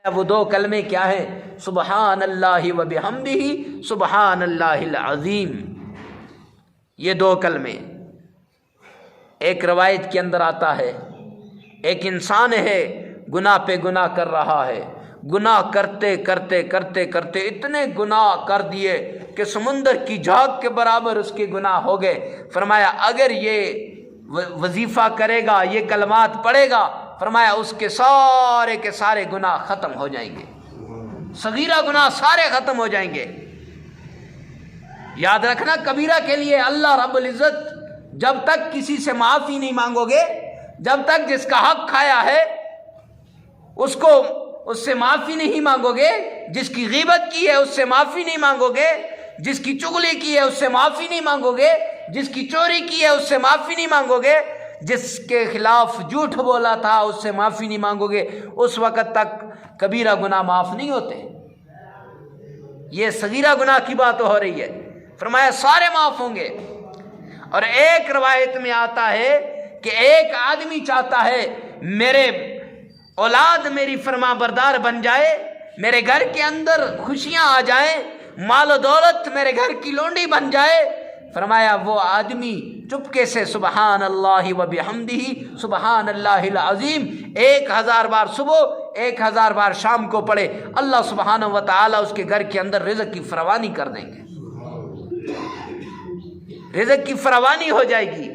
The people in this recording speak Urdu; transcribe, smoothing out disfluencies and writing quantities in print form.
وہ دو کلمے کیا ہیں؟ سبحان اللہ و بحمدہ سبحان اللہ العظیم. یہ دو کلمے. ایک روایت کے اندر آتا ہے ایک انسان ہے گناہ پہ گناہ کر رہا ہے، گناہ کرتے کرتے کرتے کرتے اتنے گناہ کر دیے کہ سمندر کی جھاگ کے برابر اس کے گناہ ہو گئے. فرمایا اگر یہ وظیفہ کرے گا، یہ کلمات پڑھے گا، فرمایا اس کے سارے گناہ ختم ہو جائیں گے، صغیرہ گناہ سارے ختم ہو جائیں گے. یاد رکھنا کبیرہ کے لیے اللہ رب العزت جب تک کسی سے معافی نہیں مانگو گے، جب تک جس کا حق کھایا ہے اس سے معافی نہیں مانگو گے، جس کی غیبت کی ہے اس سے معافی نہیں مانگو گے، جس کی چغلی کی ہے اس سے معافی نہیں مانگو گے، جس کی چوری کی ہے اس سے معافی نہیں مانگو گے، جس کے خلاف جھوٹ بولا تھا اس سے معافی نہیں مانگو گے، اس وقت تک کبیرہ گناہ معاف نہیں ہوتے. یہ صغیرہ گناہ کی بات ہو رہی ہے. فرمایا سارے معاف ہوں گے. اور ایک روایت میں آتا ہے کہ ایک آدمی چاہتا ہے میرے اولاد میری فرما بردار بن جائے، میرے گھر کے اندر خوشیاں آ جائیں، مال و دولت میرے گھر کی لونڈی بن جائے. فرمایا وہ آدمی چپکے سے سبحان اللہ و بحمدہ سبحان اللہ العظیم 1000 بار صبح 1000 بار شام کو پڑھے، اللہ سبحانہ و تعالی اس کے گھر کے اندر رزق کی فراوانی کر دیں گے، رزق کی فراوانی ہو جائے گی.